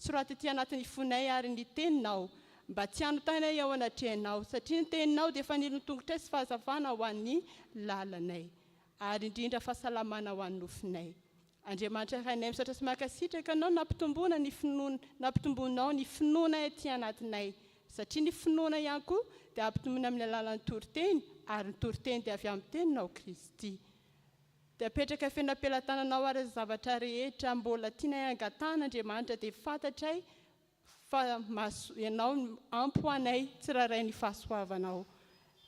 soraty anatin'ny fonay ary ny teninao mba tsy anotanay ao anatrehanao satria ny teninao dia efa nilontongotra sy fahazavana ho an'ny lalanay ary indrindra fahasalamana ho an'ny nofinay. Andriamanitra iray misaotra sy mankasitraka anao nampitomboinao ny finoana ety anatinay satria ny finoana ihany koa dia ampitomboina amin'ny alalan'ny toriteny ary ny toriteny dia avy amin'ny teninao Kristy. Dia apetraka fenam-pelantananao ary zavatra rehetra mbola tianay angatana Andriamanitra dia fantatray fa ianao ampy ho anay tsiraray ny fahasoavanao.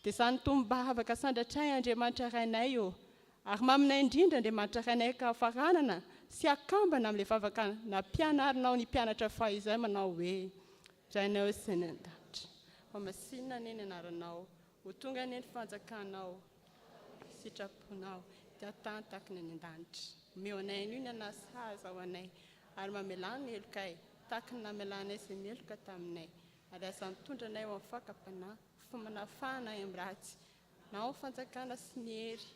Dia izany tombavaka sandratray Andriamanitra rainay ary maminay indrindra Andriamanitra rainay ka faranana sy akambana amin'ilay vavaka nampianarinao ny mpianatra fahizay manao hoe rainao sy ny an-danitra. Masinina neny anaranao, ho tonga neny fanjakanao, sitraponao, dia atantaka ny an-danitra. Meo anay io ny anasaza ho anay ary mamelana ny elokay tahaka ny namelanay sy meloka taminay. Ary aza mitondra anay ho amin'ny fakapanahy, famanafana amin'ny ratsy, na ho fanjakana sy ny hery.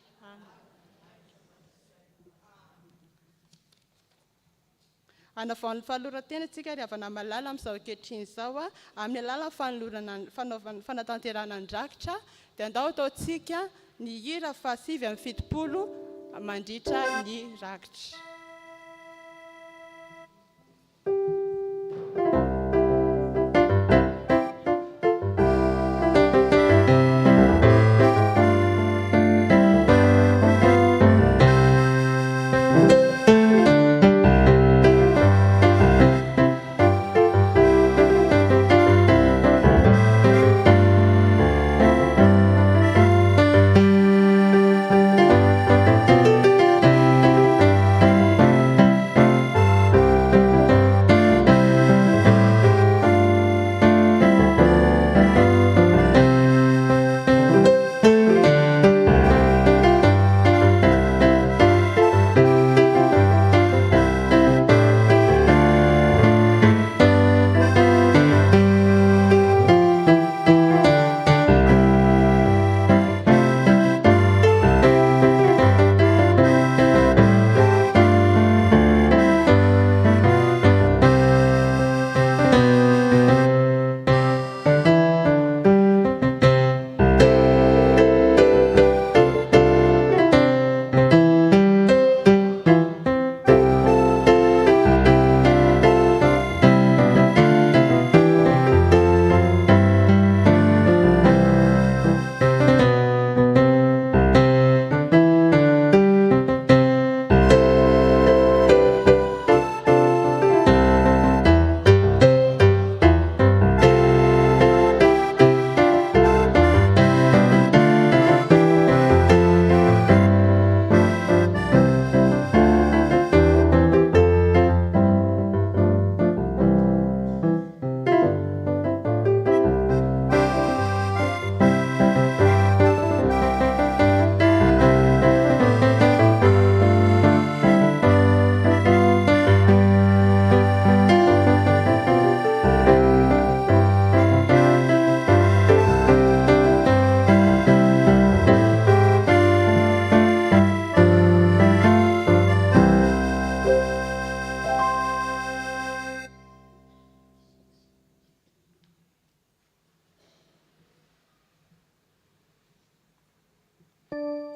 Anavaon'ny fahalorantena antsika ry havana malala amin'izao ankehitriny izao amin'ny alalan'ny fanatanterahana ny rakitra dia andao ataontsika ny hira fahasivy amin'ny fitopolo mandritra ny rakitra.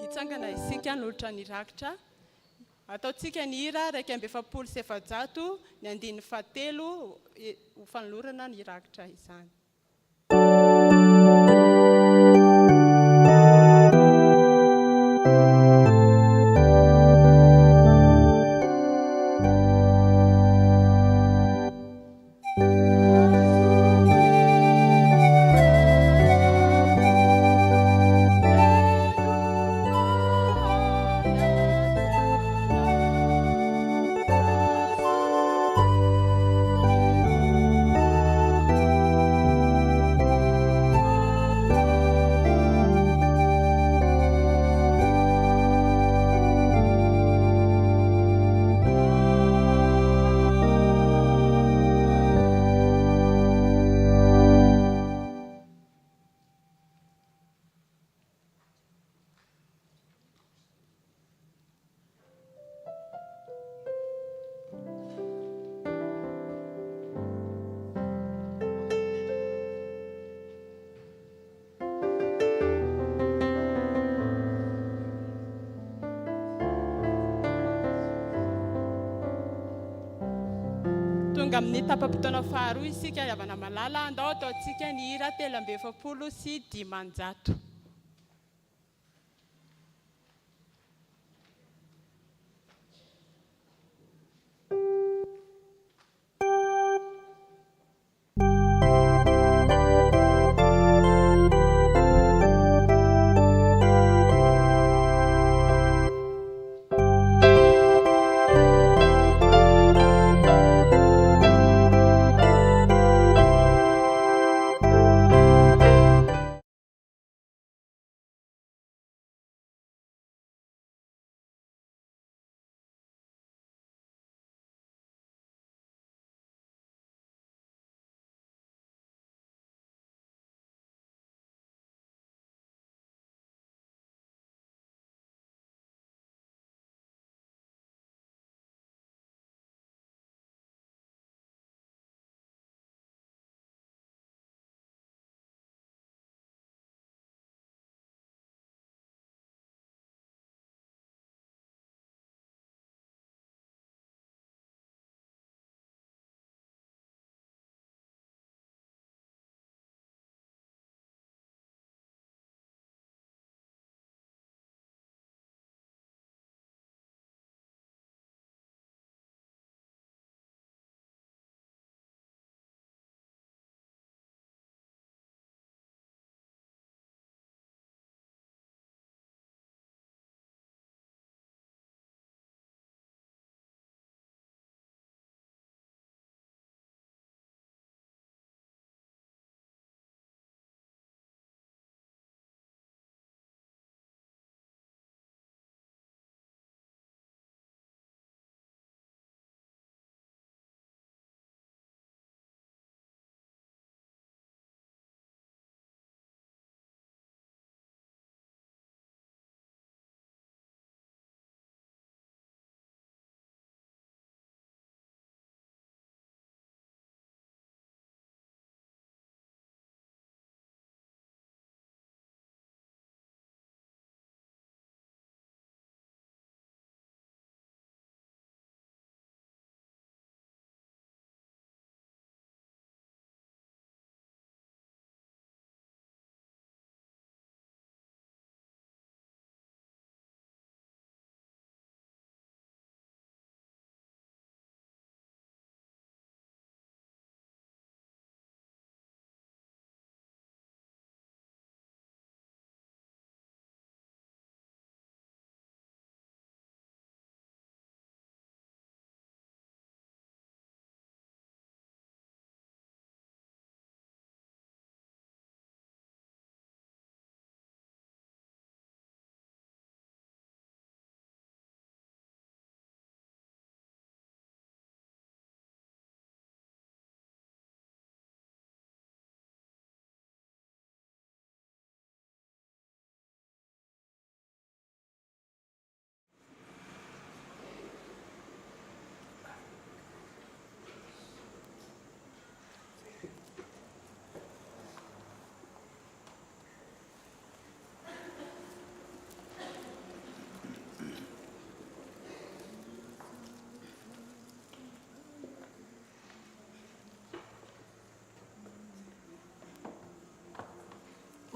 Hitsangana isika nolotra ny rakitra. Ataontsika ny hira 270 ny andininy fahatelo ho fanolorana ny rakitra izany. tonga amin'ny tapam-potoana faharoa isika avana malala andao ataontsika ny hira 750.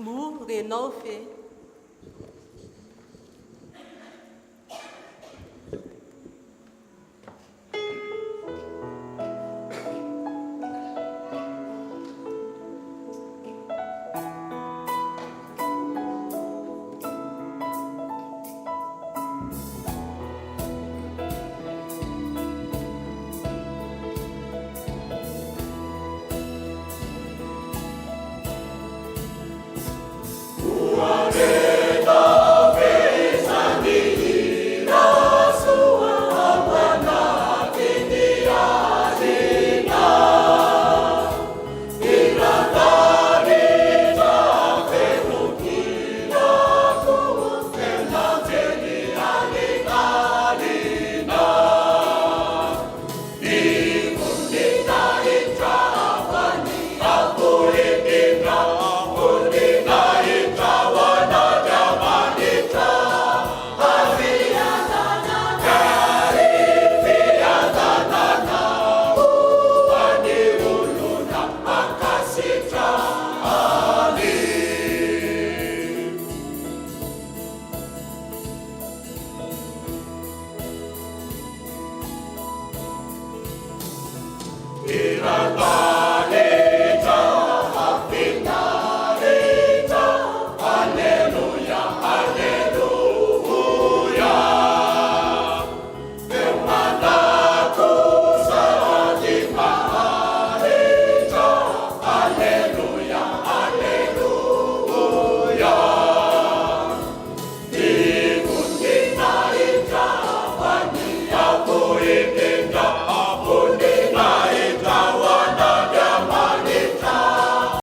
Mu renao ve